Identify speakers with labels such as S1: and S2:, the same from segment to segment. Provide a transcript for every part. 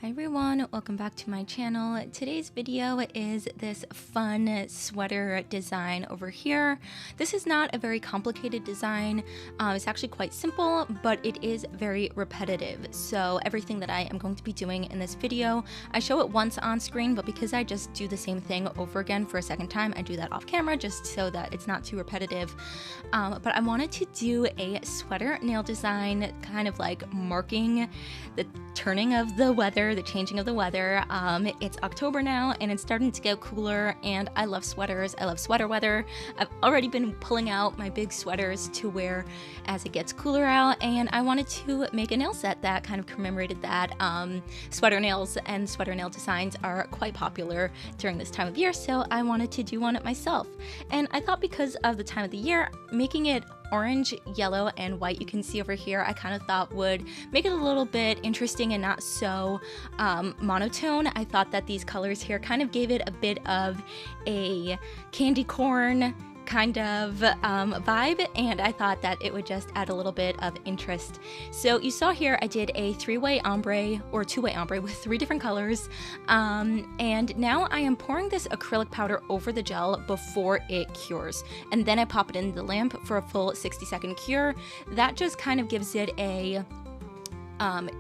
S1: Hi everyone, welcome back to my channel. Today's video is this fun sweater design over here. This is not a very complicated design. It's actually quite simple, but it is very repetitive. So everything that I am going to be doing in this video, I show it once on screen, but because I just do the same thing over again for a second time, I do that off camera just so that it's not too repetitive. But I wanted to do a sweater nail design, kind of like marking the turning of the weather, the changing of the weather. It's October now and it's starting to get cooler, and I love sweaters. I love sweater weather. I've already been pulling out my big sweaters to wear as it gets cooler out, and I wanted to make a nail set that kind of commemorated that. Sweater nails and sweater nail designs are quite popular during this time of year, so I wanted to do one myself. And I thought because of the time of the year, making it orange, yellow, and white, you can see over here, I kind of thought would make it a little bit interesting and not so monotone. I thought that these colors here kind of gave it a bit of a candy corn kind of vibe, and I thought that it would just add a little bit of interest. So you saw here I did a three-way ombre or two-way ombre with 3 different colors, and now I am pouring this acrylic powder over the gel before it cures, and then I pop it in the lamp for a full 60-second cure. That just kind of gives it a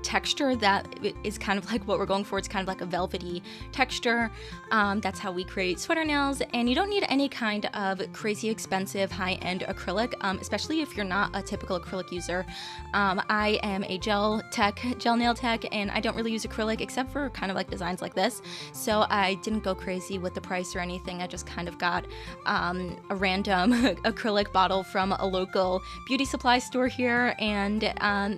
S1: texture that is kind of like what we're going for. It's kind of like a velvety texture. That's how we create sweater nails, and you don't need any kind of crazy expensive high-end acrylic, especially if you're not a typical acrylic user. I am a gel nail tech, and I don't really use acrylic except for kind of like designs like this, so I didn't go crazy with the price or anything. I just kind of got a random acrylic bottle from a local beauty supply store here, and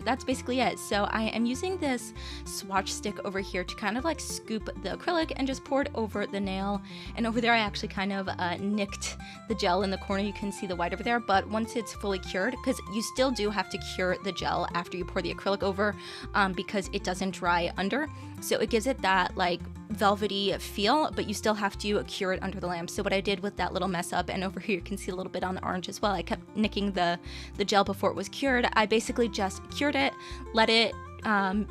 S1: that's basically it. So I am using this swatch stick over here to kind of like scoop the acrylic and just pour it over the nail. And over there I actually kind of nicked the gel in the corner. You can see the white over there, but once it's fully cured, because you still do have to cure the gel after you pour the acrylic over, because it doesn't dry under. So it gives it that like velvety feel, but you still have to cure it under the lamp. So what I did with that little mess up, and over here you can see a little bit on the orange as well, I kept nicking the gel before it was cured. I basically just cured it, let it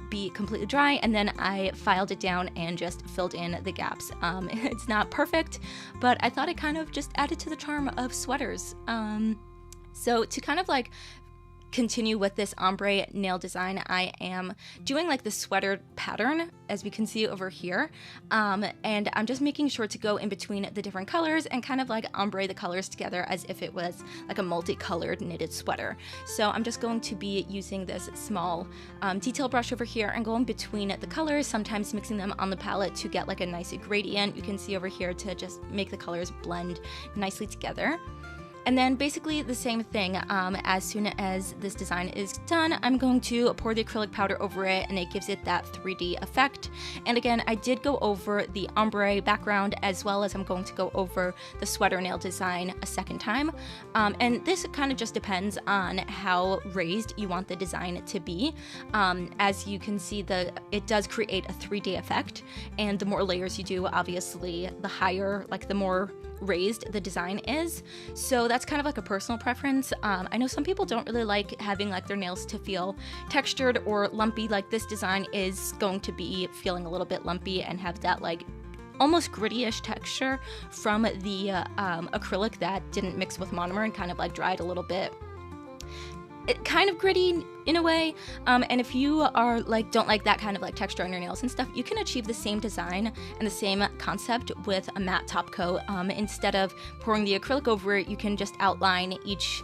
S1: be completely dry, and then I filed it down and just filled in the gaps. It's not perfect, but I thought it kind of just added to the charm of sweaters. So to kind of like continue with this ombre nail design, I am doing like the sweater pattern, as we can see over here, and I'm just making sure to go in between the different colors and kind of like ombre the colors together as if it was like a multicolored knitted sweater. So I'm just going to be using this small detail brush over here and going between the colors, sometimes mixing them on the palette to get like a nice gradient. You can see over here to just make the colors blend nicely together. And then basically the same thing, as soon as this design is done, I'm going to pour the acrylic powder over it, and it gives it that 3D effect. And again, I did go over the ombre background as well as I'm going to go over the sweater nail design a second time. And this kind of just depends on how raised you want the design to be. As you can see, it does create a 3D effect, and the more layers you do, obviously, the higher, like the more raised the design is. So that's kind of like a personal preference. I know some people don't really like having like their nails to feel textured or lumpy. Like this design is going to be feeling a little bit lumpy and have that like almost gritty-ish texture from the acrylic that didn't mix with monomer and kind of like dried a little bit. It kind of gritty in a way, and if you are like don't like that kind of like texture on your nails and stuff, you can achieve the same design and the same concept with a matte top coat. Instead of pouring the acrylic over it, you can just outline each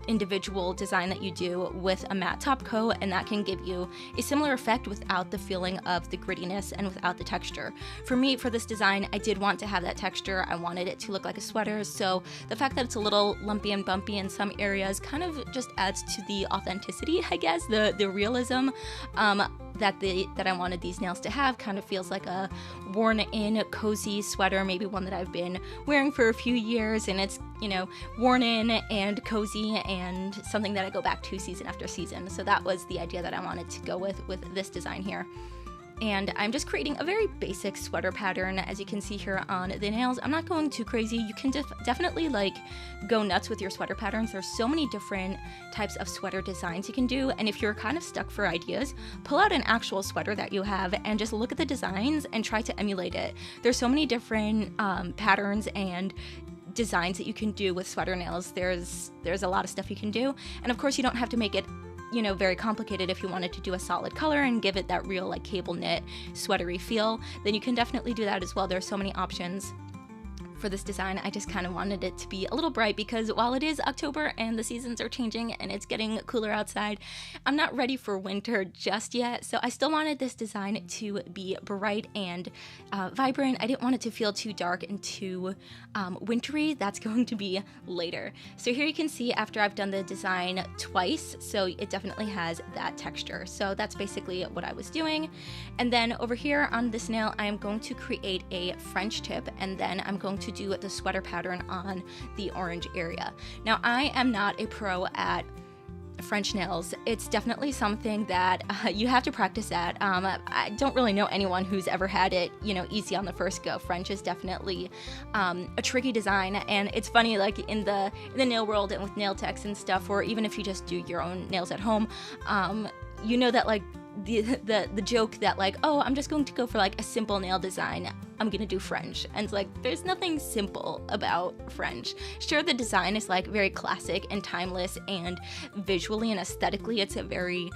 S1: individual design that you do with a matte top coat, and that can give you a similar effect without the feeling of the grittiness and without the texture. For me, for this design, I did want to have that texture. I wanted it to look like a sweater, so the fact that it's a little lumpy and bumpy in some areas kind of just adds to the authenticity, I guess, the realism that I wanted these nails to have. Kind of feels like a worn-in, cozy sweater, maybe one that I've been wearing for a few years, and it's, you know, worn in and cozy and something that I go back to season after season. So that was the idea that I wanted to go with this design here. And I'm just creating a very basic sweater pattern, as you can see here on the nails. I'm not going too crazy. You can definitely like go nuts with your sweater patterns. There's so many different types of sweater designs you can do, and if you're kind of stuck for ideas, pull out an actual sweater that you have and just look at the designs and try to emulate it. There's so many different patterns and designs that you can do with sweater nails. There's a lot of stuff you can do, and of course you don't have to make it, you know, very complicated. If you wanted to do a solid color and give it that real like cable knit sweatery feel, then you can definitely do that as well. There's so many options for this design. I just kind of wanted it to be a little bright because while it is October and the seasons are changing and it's getting cooler outside, I'm not ready for winter just yet. So I still wanted this design to be bright and vibrant. I didn't want it to feel too dark and too wintry. That's going to be later. So here you can see after I've done the design twice, so it definitely has that texture. So that's basically what I was doing. And then over here on this nail, I am going to create a French tip, and then I'm going to do the sweater pattern on the orange area. Now, I am not a pro at French nails. It's definitely something that you have to practice at. I don't really know anyone who's ever had it, you know, easy on the first go. French is definitely a tricky design, and it's funny, like in the nail world and with nail techs and stuff, or even if you just do your own nails at home, you know that like the joke that like, oh, I'm just going to go for like a simple nail design, I'm gonna do French. And it's like, there's nothing simple about French. Sure, the design is like very classic and timeless, and visually and aesthetically it's a very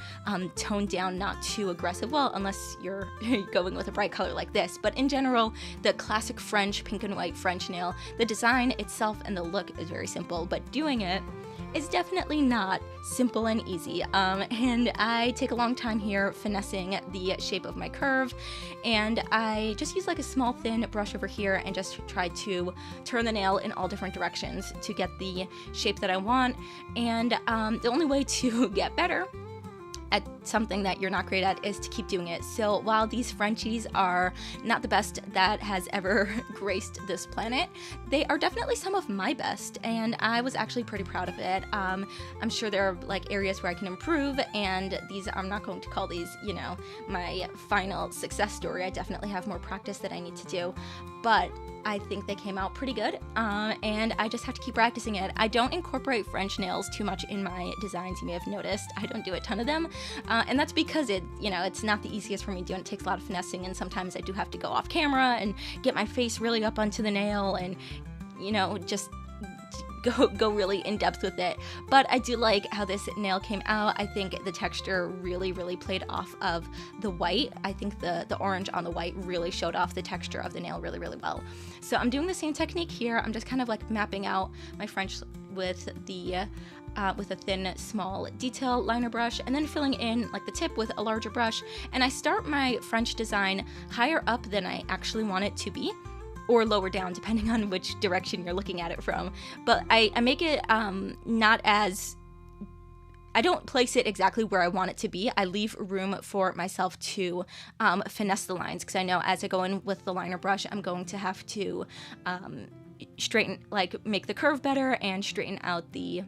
S1: toned down, not too aggressive, well, unless you're going with a bright color like this. But in general, the classic French pink and white French nail, the design itself and the look is very simple, but doing it is definitely not simple and easy. And I take a long time here finessing the shape of my curve, and I just use like a small thin brush over here and just try to turn the nail in all different directions to get the shape that I want. And the only way to get better at something that you're not great at is to keep doing it. So while these Frenchies are not the best that has ever graced this planet, they are definitely some of my best, and I was actually pretty proud of it. I'm sure there are like areas where I can improve, and these, I'm not going to call these, you know, my final success story. I definitely have more practice that I need to do, but I think they came out pretty good, and I just have to keep practicing it. I don't incorporate French nails too much in my designs. You may have noticed I don't do a ton of them, and that's because it's not the easiest for me to do, and it takes a lot of finessing, and sometimes I do have to go off camera and get my face really up onto the nail and, you know, just go really in depth with it. But I do like how this nail came out. I think the texture really played off of the white. I think the orange on the white really showed off the texture of the nail really well. So I'm doing the same technique here. I'm just kind of like mapping out my French with a thin small detail liner brush, and then filling in like the tip with a larger brush. And I start my French design higher up than I actually want it to be, or lower down depending on which direction you're looking at it from. But I make it not as, I don't place it exactly where I want it to be. I leave room for myself to finesse the lines, because I know as I go in with the liner brush, I'm going to have to straighten, like make the curve better and straighten out the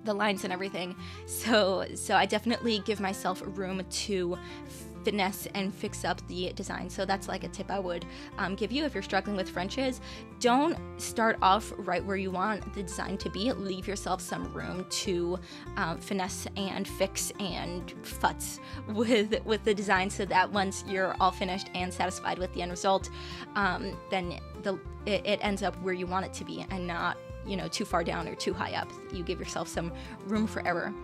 S1: lines and everything. So I definitely give myself room to finesse and fix up the design. So that's like a tip I would give you if you're struggling with Frenches. Don't start off right where you want the design to be. Leave yourself some room to finesse and fix and futz with the design, so that once you're all finished and satisfied with the end result, then it ends up where you want it to be, and not, you know, too far down or too high up. You give yourself some room for error.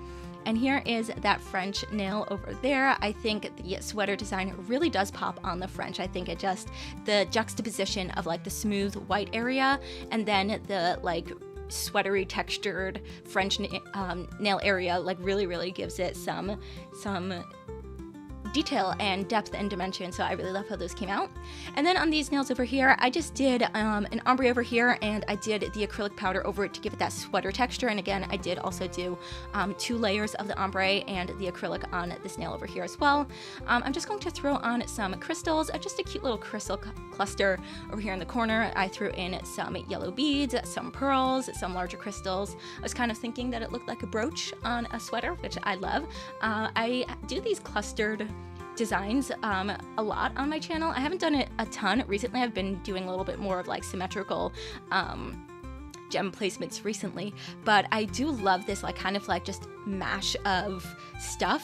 S1: And here is that French nail over there. I think the sweater design really does pop on the French. I think it just, the juxtaposition of like the smooth white area and then the like sweatery textured French nail area, like really gives it some detail and depth and dimension. So I really love how those came out. And then on these nails over here, I just did an ombre over here, and I did the acrylic powder over it to give it that sweater texture. And again, I did also do 2 layers of the ombre and the acrylic on this nail over here as well. I'm just going to throw on some crystals, just a cute little crystal cluster over here in the corner. I threw in some yellow beads, some pearls, some larger crystals. I was kind of thinking that it looked like a brooch on a sweater, which I love. I do these clustered designs a lot on my channel. I haven't done it a ton recently. I've been doing a little bit more of like symmetrical gem placements recently, but I do love this like kind of like just mash of stuff.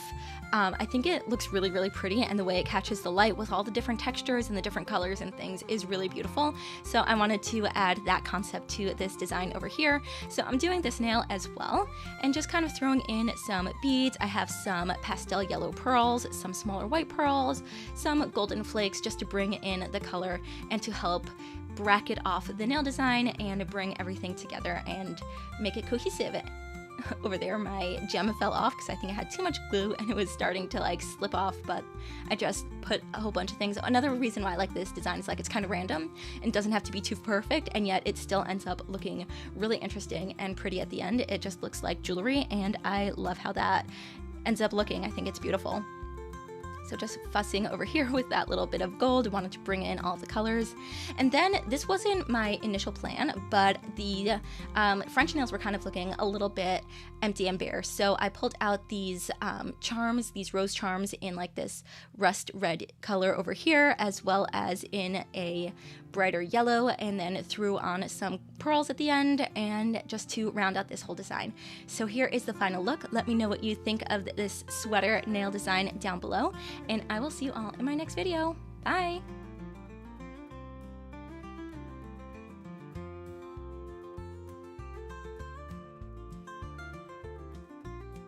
S1: I think it looks really, really pretty, and the way it catches the light with all the different textures and the different colors and things is really beautiful. So I wanted to add that concept to this design over here. So I'm doing this nail as well, and just kind of throwing in some beads. I have some pastel yellow pearls, some smaller white pearls, some golden flakes, just to bring in the color and to help bracket off the nail design and bring everything together and make it cohesive. Over there my gem fell off because I think I had too much glue and it was starting to like slip off, but I just put a whole bunch of things. Another reason why I like this design is like it's kind of random and doesn't have to be too perfect, and yet it still ends up looking really interesting and pretty at the end. It just looks like jewelry, and I love how that ends up looking. I think it's beautiful. So just fussing over here with that little bit of gold, wanted to bring in all the colors. And then this wasn't my initial plan, but the French nails were kind of looking a little bit empty and bare. So I pulled out these charms, these rose charms in like this rust red color over here, as well as in a brighter yellow, and then threw on some pearls at the end, and just to round out this whole design. So here is the final look. Let me know what you think of this sweater nail design down below, and I will see you all in my next video. Bye!